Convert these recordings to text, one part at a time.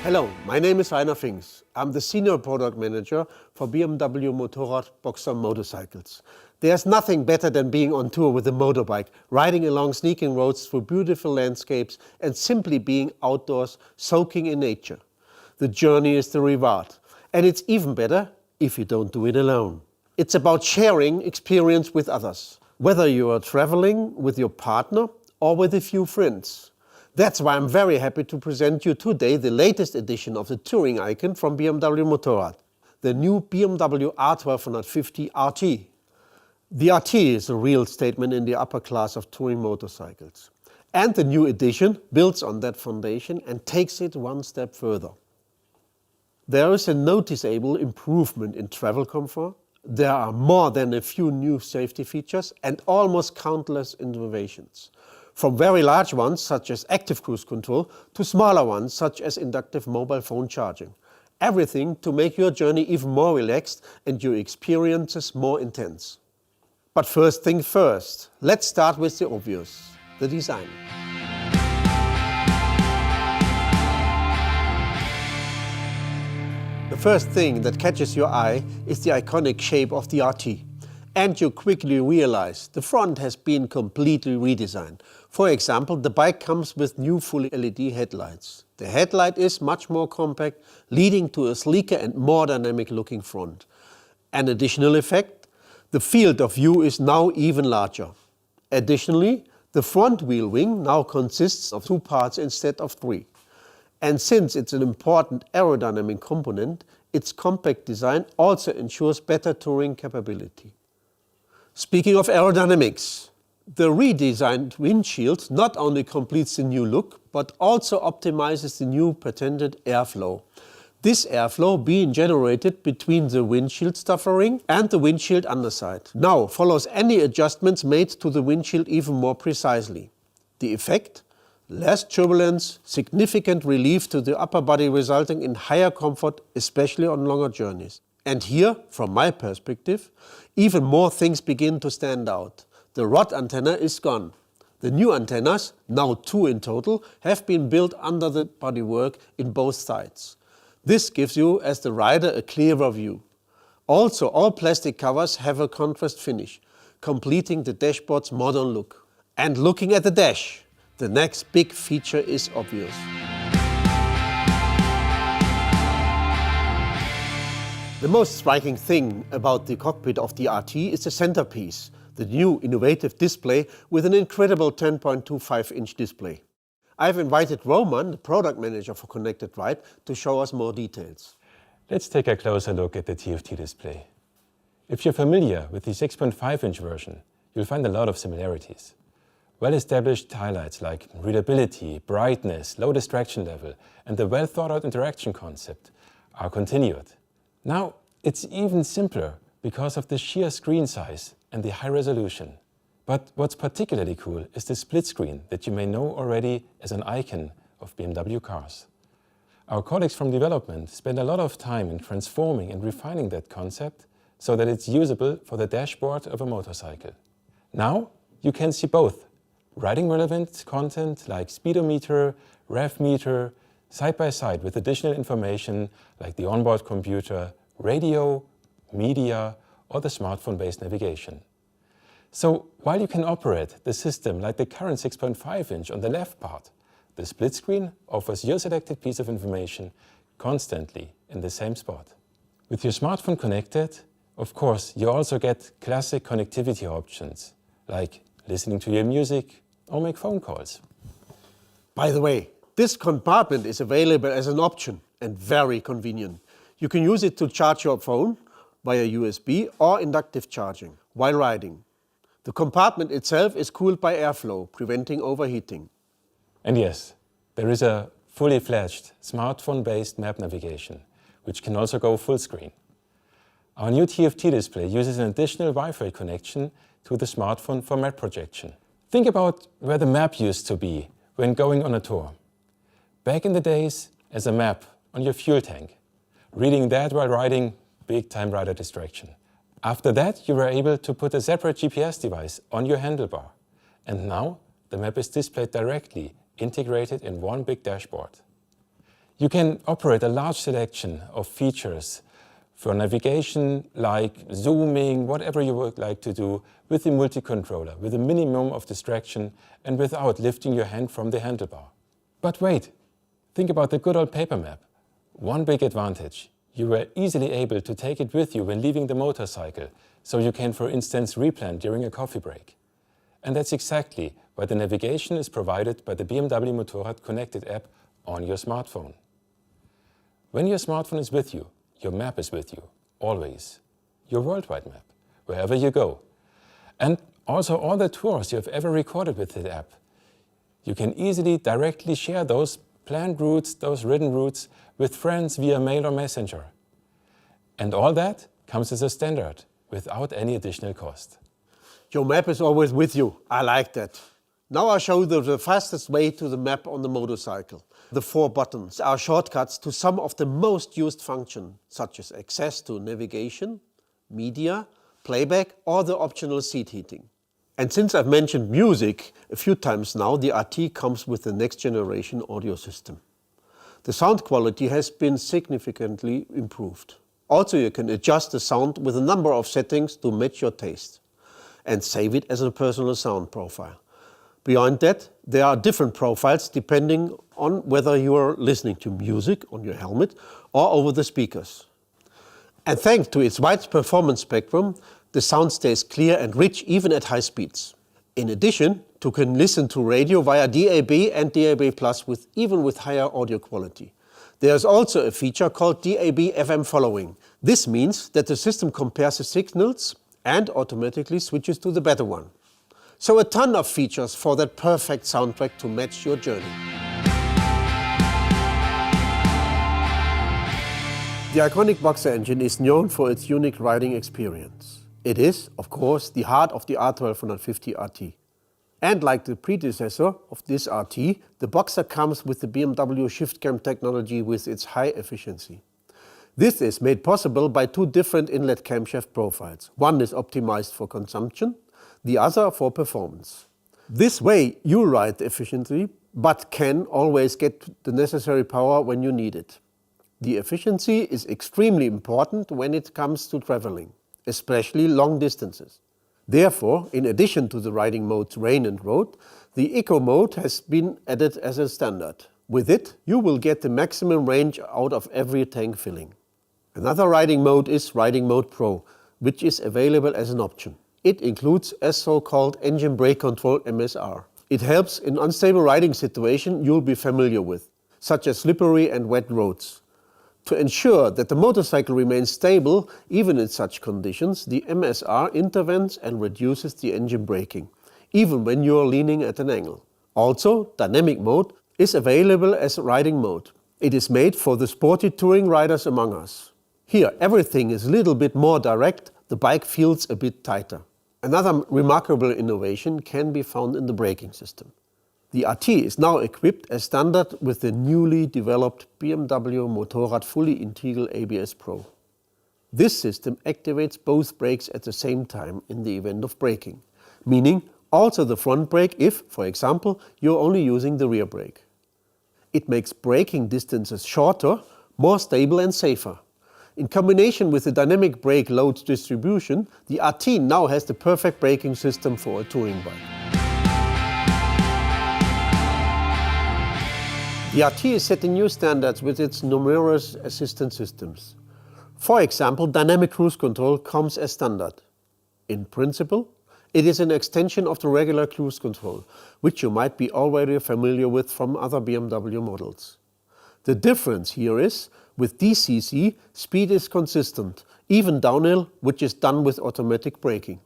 Hello, my name is Rainer Finks. I'm the Senior Product Manager for BMW Motorrad Boxer motorcycles. There's nothing better than being on tour with a motorbike, riding along sneaking roads through beautiful landscapes and simply being outdoors, soaking in nature. The journey is the reward. And it's even better if you don't do it alone. It's about sharing experience with others, whether you are traveling with your partner or with a few friends. That's why I'm very happy to present you today the latest edition of the touring icon from BMW Motorrad, the new BMW R1250 RT. The RT is a real statement in the upper class of touring motorcycles. And the new edition builds on that foundation and takes it one step further. There is a noticeable improvement in travel comfort. There are more than a few new safety features and almost countless innovations. From very large ones, such as active cruise control, to smaller ones, such as inductive mobile phone charging. Everything to make your journey even more relaxed and your experiences more intense. But first things first, let's start with the obvious, the design. The first thing that catches your eye is the iconic shape of the RT. And you quickly realize the front has been completely redesigned. For example, the bike comes with new full LED headlights. The headlight is much more compact, leading to a sleeker and more dynamic looking front. An additional effect, the field of view is now even larger. Additionally, the front wheel wing now consists of 2 parts instead of 3. And since it's an important aerodynamic component, its compact design also ensures better touring capability. Speaking of aerodynamics, the redesigned windshield not only completes the new look, but also optimizes the new patented airflow. This airflow being generated between the windshield stuffer ring and the windshield underside. Now follows any adjustments made to the windshield even more precisely. The effect? Less turbulence, significant relief to the upper body resulting in higher comfort, especially on longer journeys. And here, from my perspective, even more things begin to stand out. The rod antenna is gone. The new antennas, now 2 in total, have been built under the bodywork in both sides. This gives you, as the rider, a clearer view. Also, all plastic covers have a contrast finish, completing the dashboard's modern look. And looking at the dash, the next big feature is obvious. The most striking thing about the cockpit of the RT is the centerpiece, the new innovative display with an incredible 10.25-inch display. I've invited Roman, the product manager for Connected Ride, to show us more details. Let's take a closer look at the TFT display. If you're familiar with the 6.5-inch version, you'll find a lot of similarities. Well-established highlights like readability, brightness, low distraction level, and the well-thought-out interaction concept are continued. Now, it's even simpler because of the sheer screen size and the high resolution. But what's particularly cool is the split screen that you may know already as an icon of BMW cars. Our colleagues from development spend a lot of time in transforming and refining that concept so that it's usable for the dashboard of a motorcycle. Now you can see both riding relevant content like speedometer, rev meter, side by side with additional information like the onboard computer, radio, media, or the smartphone-based navigation. So while you can operate the system like the current 6.5-inch on the left part, the split screen offers your selected piece of information constantly in the same spot. With your smartphone connected, of course, you also get classic connectivity options like listening to your music or make phone calls. By the way, this compartment is available as an option and very convenient. You can use it to charge your phone via USB or inductive charging while riding. The compartment itself is cooled by airflow, preventing overheating. And yes, there is a fully fledged smartphone-based map navigation, which can also go full screen. Our new TFT display uses an additional Wi-Fi connection to the smartphone for map projection. Think about where the map used to be when going on a tour. Back in the days, as a map on your fuel tank. Reading that while riding, big-time rider distraction. After that, you were able to put a separate GPS device on your handlebar. And now, the map is displayed directly, integrated in one big dashboard. You can operate a large selection of features for navigation, like zooming, whatever you would like to do with the multi-controller, with a minimum of distraction and without lifting your hand from the handlebar. But wait, think about the good old paper map. One big advantage, you were easily able to take it with you when leaving the motorcycle, so you can, for instance, replan during a coffee break. And that's exactly why the navigation is provided by the BMW Motorrad connected app on your smartphone. When your smartphone is with you, your map is with you, always. Your worldwide map, wherever you go. And also all the tours you have ever recorded with the app. You can easily directly share those planned routes, those ridden routes, with friends via mail or messenger. And all that comes as a standard, without any additional cost. Your map is always with you. I like that. Now I'll show you the fastest way to the map on the motorcycle. The 4 buttons are shortcuts to some of the most used functions, such as access to navigation, media, playback, or the optional seat heating. And since I've mentioned music a few times now, the RT comes with the next generation audio system. The sound quality has been significantly improved. Also, you can adjust the sound with a number of settings to match your taste and save it as a personal sound profile. Beyond that, there are different profiles depending on whether you are listening to music on your helmet or over the speakers. And thanks to its wide performance spectrum, the sound stays clear and rich even at high speeds. In addition, you can listen to radio via DAB and DAB+ even with higher audio quality. There is also a feature called DAB FM following. This means that the system compares the signals and automatically switches to the better one. So a ton of features for that perfect soundtrack to match your journey. The iconic Boxer engine is known for its unique riding experience. It is, of course, the heart of the R1250 RT. And like the predecessor of this RT, the Boxer comes with the BMW ShiftCam technology with its high efficiency. This is made possible by 2 different inlet camshaft profiles. One is optimized for consumption, the other for performance. This way you ride efficiently, but can always get the necessary power when you need it. The efficiency is extremely important when it comes to traveling, especially long distances. Therefore, in addition to the riding modes rain and road, the Eco mode has been added as a standard. With it, you will get the maximum range out of every tank filling. Another riding mode is Riding Mode Pro, which is available as an option. It includes a so-called engine brake control MSR. It helps in unstable riding situations you'll be familiar with, such as slippery and wet roads. To ensure that the motorcycle remains stable even in such conditions, the MSR intervenes and reduces the engine braking, even when you are leaning at an angle. Also, Dynamic mode is available as a riding mode. It is made for the sporty touring riders among us. Here, everything is a little bit more direct, the bike feels a bit tighter. Another remarkable innovation can be found in the braking system. The RT is now equipped as standard with the newly developed BMW Motorrad fully integral ABS Pro. This system activates both brakes at the same time in the event of braking, meaning also the front brake if, for example, you're only using the rear brake. It makes braking distances shorter, more stable and safer. In combination with the dynamic brake load distribution, the RT now has the perfect braking system for a touring bike. The RT is setting new standards with its numerous assistance systems. For example, dynamic cruise control comes as standard. In principle, it is an extension of the regular cruise control, which you might be already familiar with from other BMW models. The difference here is, with DCC, speed is consistent, even downhill, which is done with automatic braking.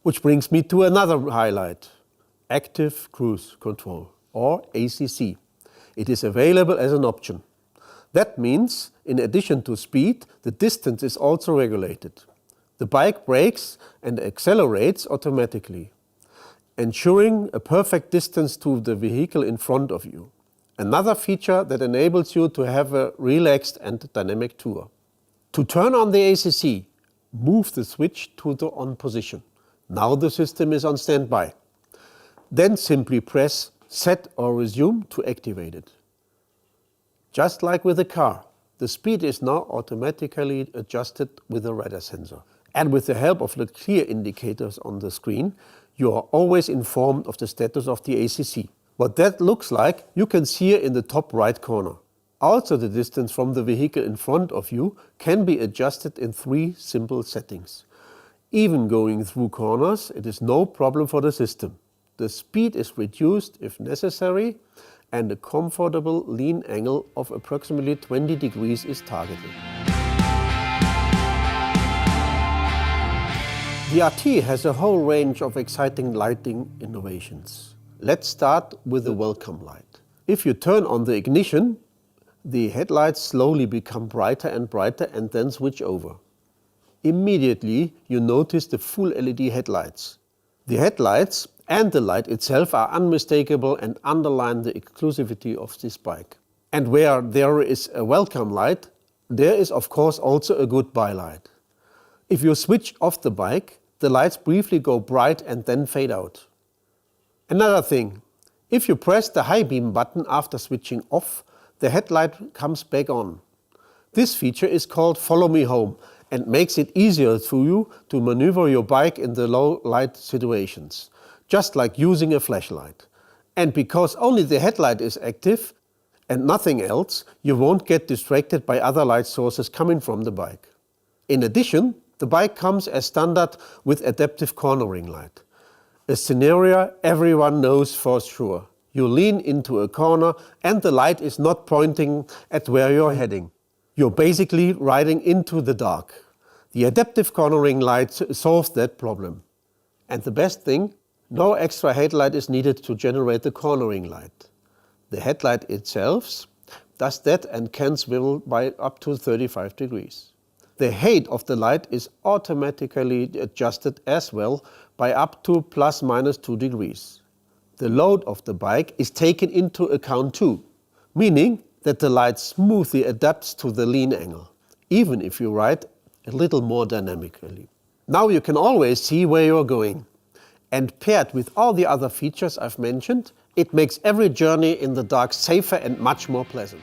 Which brings me to another highlight, active cruise control, or ACC. It is available as an option. That means, in addition to speed, the distance is also regulated. The bike brakes and accelerates automatically, ensuring a perfect distance to the vehicle in front of you. Another feature that enables you to have a relaxed and dynamic tour. To turn on the ACC, move the switch to the on position. Now the system is on standby. Then simply press Set or Resume to activate it. Just like with a car, the speed is now automatically adjusted with a radar sensor. And with the help of the clear indicators on the screen, you are always informed of the status of the ACC. What that looks like, you can see in the top right corner. Also, the distance from the vehicle in front of you can be adjusted in 3 simple settings. Even going through corners, it is no problem for the system. The speed is reduced if necessary, and a comfortable lean angle of approximately 20 degrees is targeted. The RT has a whole range of exciting lighting innovations. Let's start with the welcome light. If you turn on the ignition, the headlights slowly become brighter and brighter and then switch over. Immediately you notice the full LED headlights. The headlights and the light itself are unmistakable and underline the exclusivity of this bike. And where there is a welcome light, there is of course also a goodbye light. If you switch off the bike, the lights briefly go bright and then fade out. Another thing, if you press the high beam button after switching off, the headlight comes back on. This feature is called Follow Me Home and makes it easier for you to maneuver your bike in the low light situations, just like using a flashlight. And because only the headlight is active and nothing else, you won't get distracted by other light sources coming from the bike. In addition, the bike comes as standard with adaptive cornering light. A scenario everyone knows for sure. You lean into a corner and the light is not pointing at where you're heading. You're basically riding into the dark. The adaptive cornering light solves that problem. And the best thing, no extra headlight is needed to generate the cornering light. The headlight itself does that and can swivel by up to 35 degrees. The height of the light is automatically adjusted as well by up to ±2 degrees. The load of the bike is taken into account too, meaning that the light smoothly adapts to the lean angle, even if you ride a little more dynamically. Now you can always see where you're going. And paired with all the other features I've mentioned, it makes every journey in the dark safer and much more pleasant.